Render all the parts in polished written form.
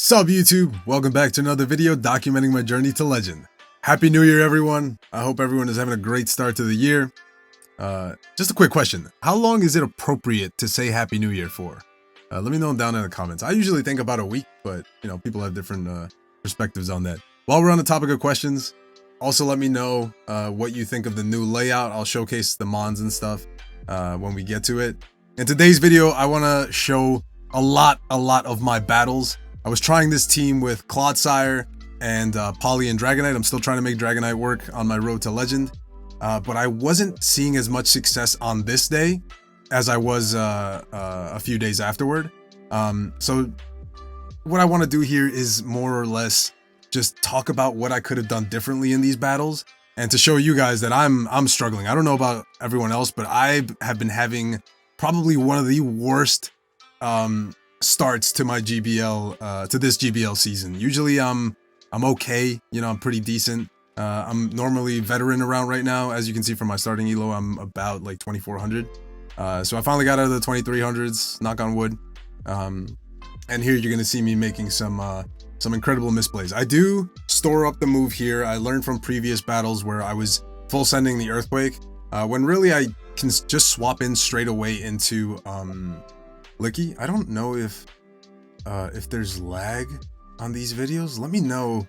Sup YouTube, welcome back to another video documenting my journey to legend. Happy New Year everyone. I hope everyone is having a great start to the year. Just a quick question. How long is it appropriate to say Happy New Year for? Let me know down in the comments. I usually think about a week, but you know, people have different perspectives on that. While we're on the topic of questions, also let me know what you think of the new layout. I'll showcase the mons and stuff when we get to it. In today's video, I want to show a lot of my battles. I was trying this team with ClodSire and Poly and Dragonite. I'm still trying to make Dragonite work on my road to legend, but I wasn't seeing as much success on this day as I was a few days afterward. So what I want to do here is more or less just talk about what I could have done differently in these battles, and to show you guys that I'm struggling. I don't know about everyone else, but I have been having probably one of the worst starts to my GBL to this GBL season. Usually I'm okay, you know, I'm pretty decent. I'm normally veteran around right now. As you can see from my starting elo, I'm about like 2400. So I finally got out of the 2300s, knock on wood. And here you're gonna see me making some incredible misplays. I do store up the move here. I learned from previous battles where I was full sending the earthquake, when really I can just swap in straight away into Licky. I don't know if there's lag on these videos. Let me know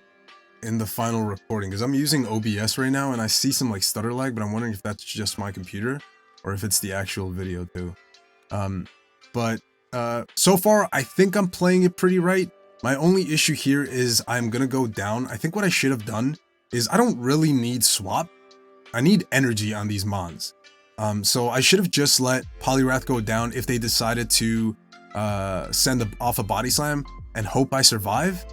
in the final recording, because I'm using OBS right now and I see some like stutter lag, but I'm wondering if that's just my computer or if it's the actual video too. But so far I think I'm playing it pretty right. My only issue here is I'm gonna go down. I think what I should have done is I don't really need swap. I need energy on these mons. So I should have just let Poliwrath go down if they decided to send off a body slam and hope I survive.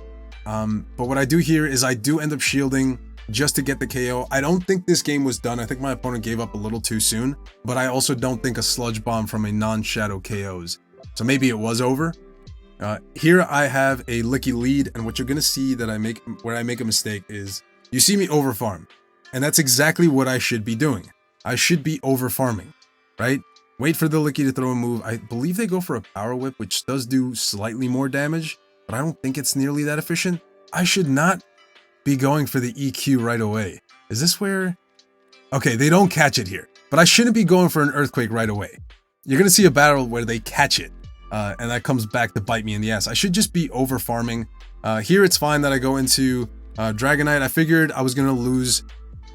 But what I do here is I do end up shielding just to get the KO. I don't think this game was done. I think my opponent gave up a little too soon, but I also don't think a sludge bomb from a non-shadow KOs. So maybe it was over. Here I have a Licky lead, and what you're gonna see that where I make a mistake is you see me over farm, and that's exactly what I should be doing. I should be over farming, right? Wait for the Licky to throw a move. I believe they go for a power whip, which does do slightly more damage, but I don't think it's nearly that efficient. I should not be going for the EQ right away. Is this where? Okay, they don't catch it here, but I shouldn't be going for an earthquake right away. You're gonna see a battle where they catch it, and that comes back to bite me in the ass. I should just be over farming. Here it's fine that I go into Dragonite. I figured I was gonna lose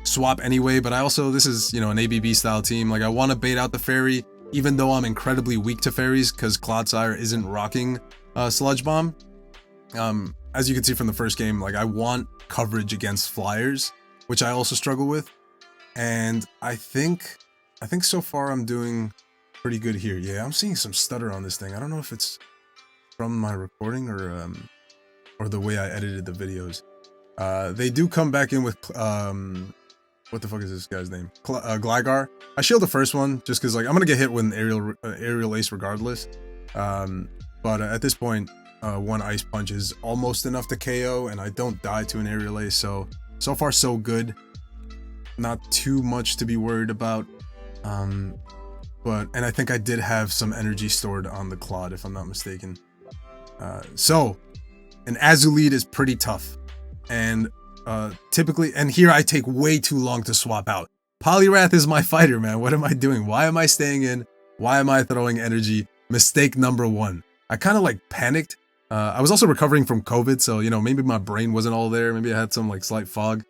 swap anyway, but I also, this is, you know, an ABB style team. Like I want to bait out the fairy, even though I'm incredibly weak to fairies because ClodSire isn't rocking sludge bomb. As you can see from the first game, like I want coverage against flyers, which I also struggle with, and I think so far I'm doing pretty good here. Yeah, I'm seeing some stutter on this thing. I don't know if it's from my recording or the way I edited the videos. They do come back in with what the fuck is this guy's name? Gligar. I shield the first one just because like I'm gonna get hit with an aerial ace regardless. But at this point, one ice punch is almost enough to KO, and I don't die to an aerial ace. So far so good. Not too much to be worried about. And I think I did have some energy stored on the Clod, if I'm not mistaken. So an Azu lead is pretty tough, and typically, and here I take way too long to swap out. Poliwrath is my fighter, man. What am I doing? Why am I staying in? Why am I throwing energy? Mistake number one. I kind of like panicked. I was also recovering from COVID, so you know, maybe my brain wasn't all there. Maybe I had some like slight fog,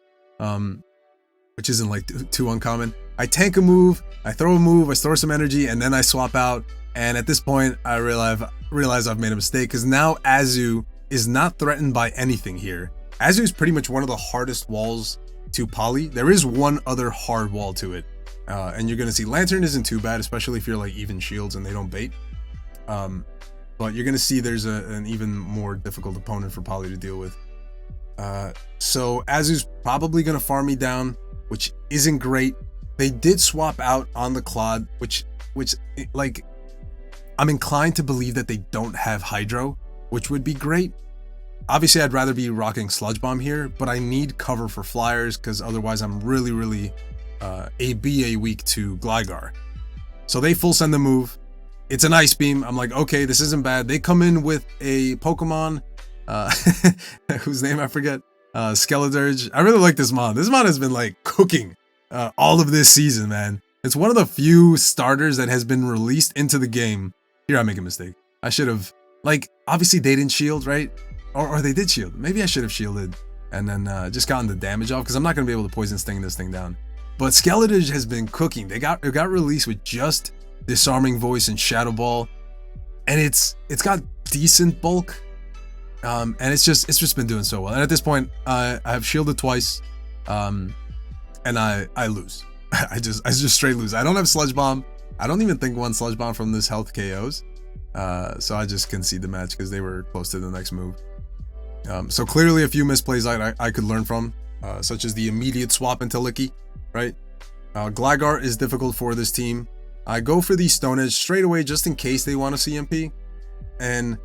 which isn't like too uncommon. I tank a move, I throw a move, I store some energy, and then I swap out. And at this point, I realize I've made a mistake, because now Azu is not threatened by anything here. Azu is pretty much one of the hardest walls to poly. There is one other hard wall to it, and you're gonna see Lantern isn't too bad, especially if you're like even shields and they don't bait. But you're gonna see there's an even more difficult opponent for poly to deal with. So Azu's probably gonna farm me down, which isn't great. They did swap out on the Clod, which like I'm inclined to believe that they don't have Hydro, which would be great. Obviously, I'd rather be rocking Sludge Bomb here, but I need cover for flyers because otherwise I'm really ABA weak to Gligar. So they full send the move. It's an Ice Beam. I'm like, okay, this isn't bad. They come in with a Pokemon whose name I forget. Skeledirge. I really like this mod. This mod has been like cooking all of this season, man. It's one of the few starters that has been released into the game. Here, I make a mistake. I should have, like, obviously they didn't shield, right? Or they did shield. Maybe I should have shielded and then just gotten the damage off, because I'm not going to be able to poison sting this thing down. But Skeledirge has been cooking. It got released with just Disarming Voice and Shadow Ball, and it's got decent bulk, and it's just been doing so well. And at this point, I have shielded twice, and I lose. I just straight lose. I don't have Sludge Bomb. I don't even think one Sludge Bomb from this health KOs. So I just concede the match because they were close to the next move. So clearly a few misplays I could learn from, such as the immediate swap into Licky, right? Gligar is difficult for this team. I go for the Stone Edge straight away just in case they want to CMP. And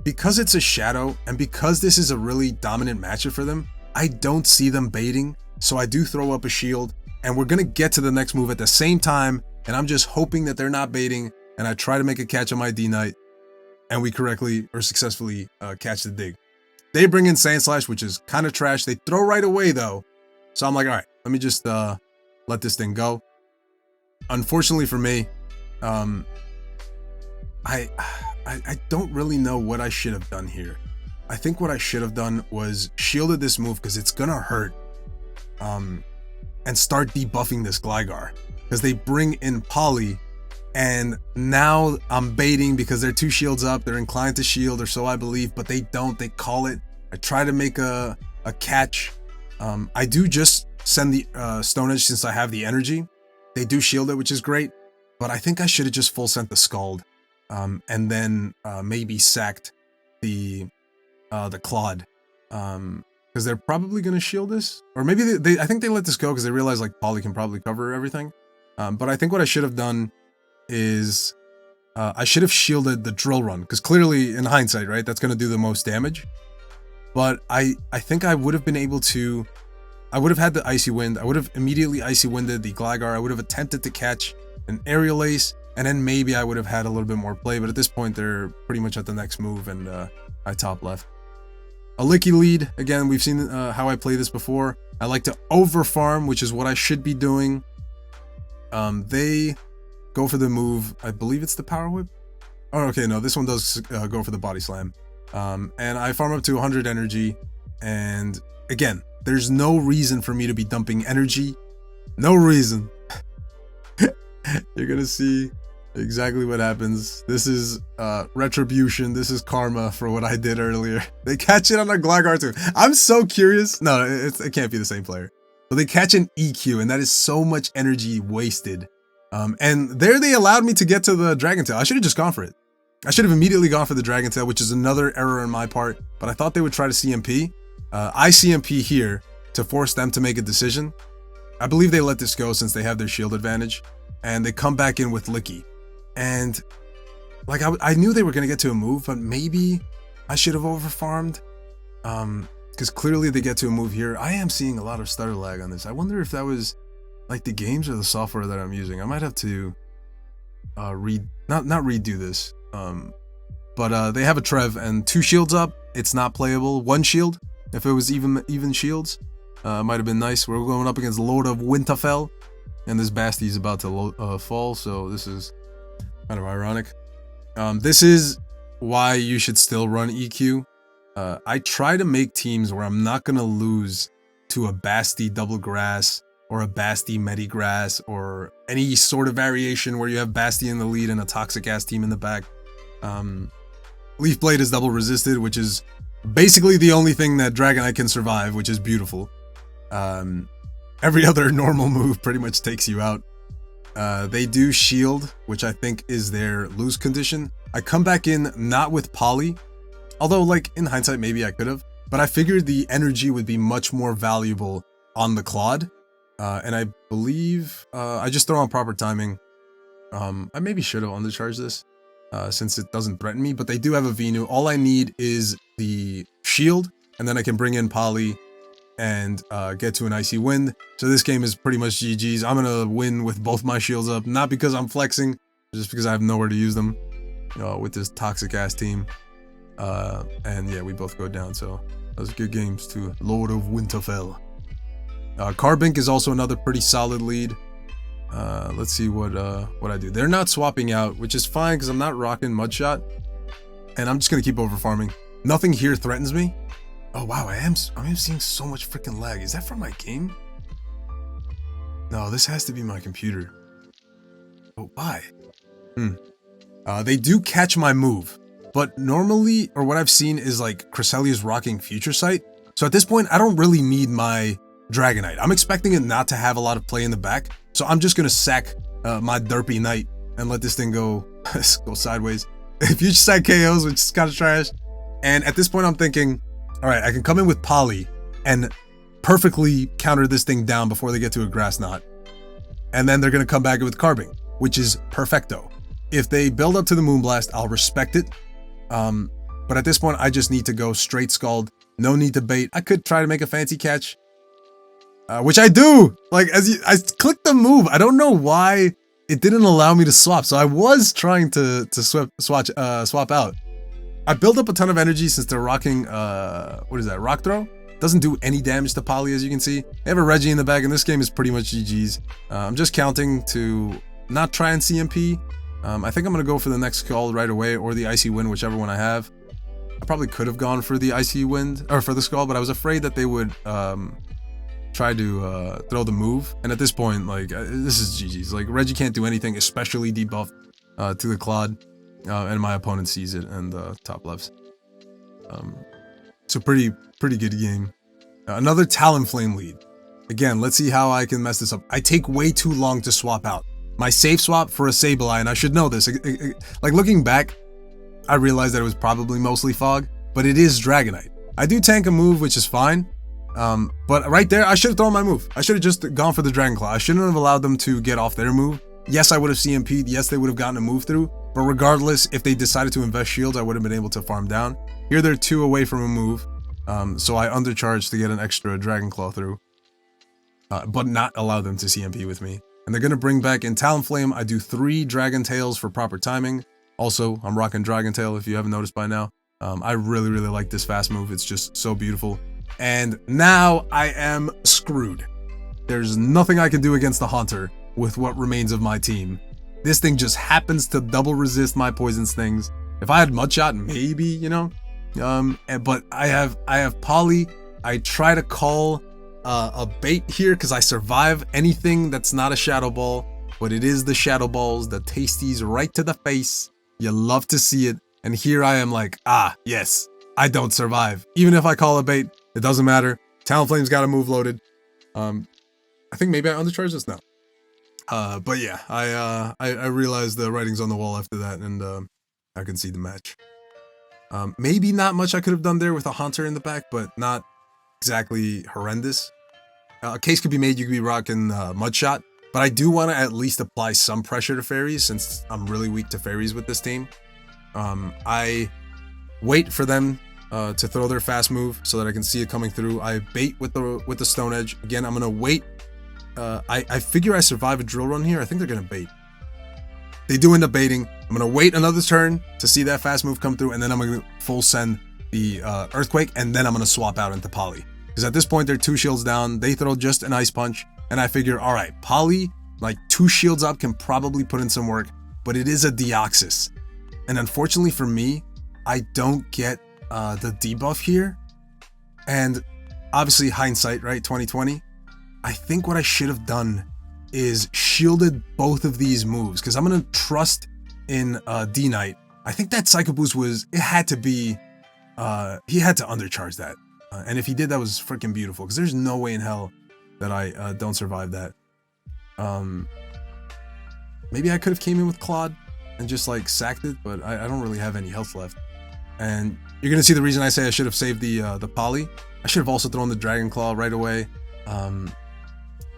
because it's a Shadow, and because this is a really dominant matchup for them, I don't see them baiting. So I do throw up a shield, and we're going to get to the next move at the same time. And I'm just hoping that they're not baiting, and I try to make a catch on my D-Knight, and we correctly or successfully catch the dig. They bring in Sand Slash, which is kind of trash. They throw right away though. So I'm like, all right, let me just let this thing go. Unfortunately for me, I don't really know what I should have done here. I think what I should have done was shielded this move because it's gonna hurt, and start debuffing this Gligar, because they bring in Poly, and now I'm baiting because they're 2 shields up. They're inclined to shield, or so I believe, but they don't. They call it. I try to make a catch. I do just send the Stone Edge since I have the energy. They do shield it, which is great, but I think I should have just full sent the Scald, and then maybe sacked the Claude, because they're probably going to shield this, or maybe I think they let this go because they realize like Poly can probably cover everything. But I think what I should have done is I should have shielded the Drill Run, because clearly in hindsight, right, that's going to do the most damage. But I think I would have been able to, I would have had the Icy Wind, I would have immediately Icy Winded the Gligar, I would have attempted to catch an Aerial Ace, and then maybe I would have had a little bit more play, but at this point they're pretty much at the next move, and I top left. A Licky lead, again, we've seen how I play this before. I like to over farm, which is what I should be doing. They go for the move, I believe it's the Power Whip. Oh, okay, no, this one does go for the Body Slam. And I farm up to 100 energy, and again, there's no reason for me to be dumping energy. No reason. You're gonna see exactly what happens. This is retribution. This is karma for what I did earlier. They catch it on a Gligar too. I'm so curious. No, it can't be the same player. But they catch an EQ, and that is so much energy wasted. And there they allowed me to get to the Dragon Tail. I should have just gone for it. I should have immediately gone for the Dragon Tail, which is another error on my part, but I thought they would try to CMP. I CMP here to force them to make a decision. I believe they let this go since they have their shield advantage, and they come back in with Licky. And like I knew they were going to get to a move, but maybe I should have overfarmed. Because clearly they get to a move here. I am seeing a lot of stutter lag on this. I wonder if that was like the games or the software that I'm using. I might have to not redo this. But they have a Trev and 2 shields up. It's not playable. 1 shield. If it was even shields, might have been nice. We're going up against Lord of Winterfell, and this Basti is about to fall. So this is kind of ironic. This is why you should still run EQ. I try to make teams where I'm not gonna lose to a Basti double grass or a Basti Medigrass or any sort of variation where you have Basti in the lead and a toxic ass team in the back. Leaf Blade is double resisted, which is basically the only thing that Dragonite can survive, which is beautiful. Every other normal move pretty much takes you out. They do shield, which I think is their lose condition. I come back in not with Poly, although like in hindsight maybe I could have, but I figured the energy would be much more valuable on the Claude. And I believe I just throw on proper timing. I maybe should have undercharged this since it doesn't threaten me, but they do have a Venu. All I need is the shield, and then I can bring in Poly and get to an Icy Wind. So this game is pretty much GG's. I'm gonna win with both my shields up, not because I'm flexing, just because I have nowhere to use them with this toxic ass team. And yeah, we both go down, so that was good games to Lord of Winterfell. Carbink is also another pretty solid lead. Let's see what I do. They're not swapping out, which is fine because I'm not rocking Mudshot, and I'm just gonna keep over farming. Nothing here threatens me. Oh wow, I am seeing so much freaking lag. Is that from my game? No, this has to be my computer. Oh, why? They do catch my move, but normally, or what I've seen is like Cresselia's rocking Future Sight. So at this point, I don't really need my Dragonite. I'm expecting it not to have a lot of play in the back, so I'm just gonna sack my derpy knight and let this thing go sideways. Future Sight KOs, which is kind of trash. And at this point, I'm thinking, all right, I can come in with Poly and perfectly counter this thing down before they get to a Grass Knot. And then they're gonna come back with Carbink, which is perfecto. If they build up to the Moonblast, I'll respect it. But at this point, I just need to go straight Scald. No need to bait. I could try to make a fancy catch, which I do. Like, I clicked the move. I don't know why it didn't allow me to swap. So I was trying to swap out. I built up a ton of energy since they're rocking, what is that, Rock Throw? Doesn't do any damage to Poly, as you can see. They have a Reggie in the bag, and this game is pretty much GG's. I'm just counting to not try and CMP. I think I'm going to go for the next Scald right away, or the Icy Wind, whichever one I have. I probably could have gone for the Icy Wind, or for the Scald, but I was afraid that they would try to throw the move. And at this point, like, this is GG's. Like, Reggie can't do anything, especially debuffed to the Claude. And my opponent sees it and top lefts. So pretty good game. Another Talonflame lead. Again, let's see how I can mess this up. I take way too long to swap out. My safe swap for a Sableye, and I should know this. Like, looking back, I realized that it was probably mostly Fog, but it is Dragonite. I do tank a move, which is fine. But right there, I should have thrown my move. I should have just gone for the Dragon Claw. I shouldn't have allowed them to get off their move. Yes, I would have CMP'd. Yes, they would have gotten a move through. But regardless, if they decided to invest shields, I would have been able to farm down. Here, they're 2 away from a move. So I undercharged to get an extra Dragon Claw through. But not allow them to CMP with me. And they're going to bring back in Talonflame. I do 3 Dragon Tails for proper timing. Also, I'm rocking Dragon Tail, if you haven't noticed by now. I really like this fast move. It's just so beautiful. And now I am screwed. There's nothing I can do against the Haunter with what remains of my team. This thing just happens to double resist my Poison Stings. If I had Mudshot, maybe, you know. But I have Poly. I try to call a bait here because I survive anything that's not a Shadow Ball. But it is the Shadow Balls, the tasties right to the face. You love to see it. And here I am like, yes, I don't survive. Even if I call a bait, it doesn't matter. Talonflame's got a move loaded. I think maybe I undercharged this now. But yeah, I realized the writing's on the wall after that, and I can see the match. Maybe not much I could have done there with a Haunter in the back, but not exactly horrendous. A case could be made, you could be rocking Mudshot, but I do want to at least apply some pressure to fairies since I'm really weak to fairies with this team. I wait for them to throw their fast move so that I can see it coming through. I bait with the Stone Edge. Again, I'm gonna wait. I figure I survive a drill run here. I think they're gonna bait. They do end up baiting. I'm gonna wait another turn to see that fast move come through, and then I'm gonna full send the Earthquake, and then I'm gonna swap out into Poly. Because at this point they're 2 shields down. They throw just an Ice Punch, and I figure, all right, Poly, like 2 shields up, can probably put in some work, but it is a Deoxys, and unfortunately for me, I don't get the debuff here. And obviously hindsight, right? 2020. I think what I should have done is shielded both of these moves, because I'm gonna trust in D-Knight. I think that Psycho Boost it had to be, he had to undercharge that. And if he did, that was freaking beautiful, because there's no way in hell that I don't survive that. Maybe I could have came in with Claude and just like sacked it, but I don't really have any health left. And you're gonna see the reason I say I should have saved the Poly. I should have also thrown the Dragon Claw right away.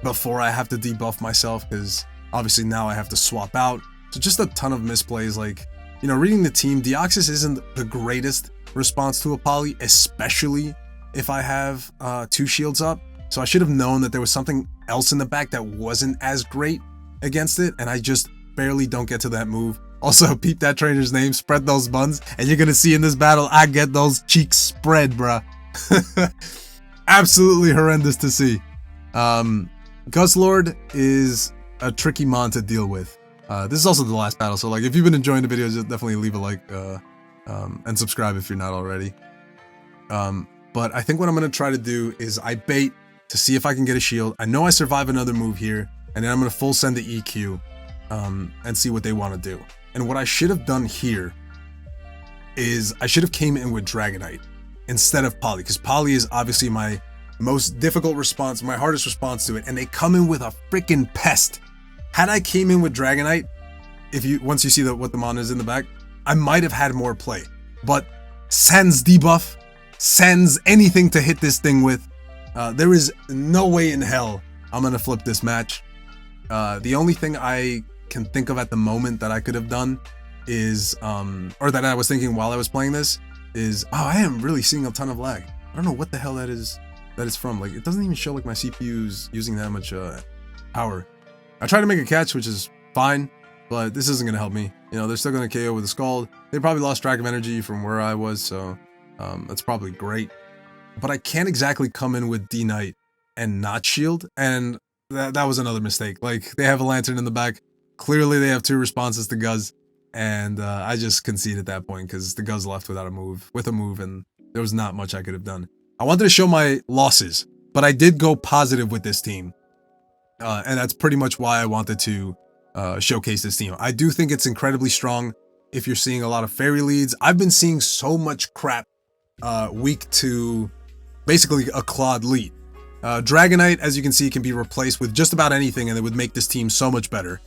Before I have to debuff myself, because obviously now I have to swap out. So just a ton of misplays. Like, you know, reading the team, Deoxys isn't the greatest response to a Poly, especially if I have 2 shields up. So I should have known that there was something else in the back that wasn't as great against it, and I just barely don't get to that move. Also, peep that trainer's name, spread those buns, and you're gonna see in this battle, I get those cheeks spread, bruh. Absolutely horrendous to see. Guzzlord is a tricky mon to deal with. This is also the last battle, so like if you've been enjoying the videos, just definitely leave a like and subscribe if you're not already. But I think what I'm gonna try to do is I bait to see if I can get a shield. I know I survive another move here, and then I'm gonna full send the EQ and see what they want to do. And what I should have done here is I should have came in with Dragonite instead of Poly, because Poly is obviously my most difficult response, my hardest response to it, and they come in with a freaking pest. Had I came in with Dragonite, once you see what the mon is in the back, I might have had more play. But sans debuff, sans anything to hit this thing with, there is no way in hell I'm gonna flip this match. The only thing I can think of at the moment that I could have done is, or that I was thinking while I was playing this, is, oh, I am really seeing a ton of lag. I don't know what the hell that is from. Like, it doesn't even show like my CPU's using that much power. I tried to make a catch, which is fine, but this isn't gonna help me. You know, they're still gonna KO with a Scald. They probably lost track of energy from where I was, so that's probably great. But I can't exactly come in with D-Knight and not shield, and that was another mistake. Like, they have a Lantern in the back. Clearly, they have 2 responses to Guzz, and I just conceded at that point because the Guzz left without a move, and there was not much I could have done. I wanted to show my losses, but I did go positive with this team, and that's pretty much why I wanted to showcase this team. I do think it's incredibly strong if you're seeing a lot of fairy leads. I've been seeing so much crap weak to basically a Claude lead. Dragonite, as you can see, can be replaced with just about anything, and it would make this team so much better.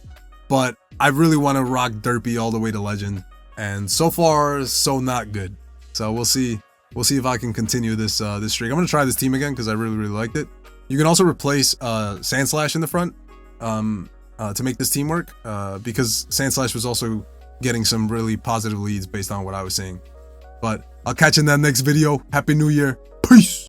But I really want to rock Derpy all the way to Legend, and so far, so not good. So we'll see. We'll see if I can continue this this streak. I'm gonna try this team again because I really liked it. You can also replace Sandslash in the front to make this team work, because Sandslash was also getting some really positive leads based on what I was seeing. But I'll catch you in that next video. Happy New Year. Peace.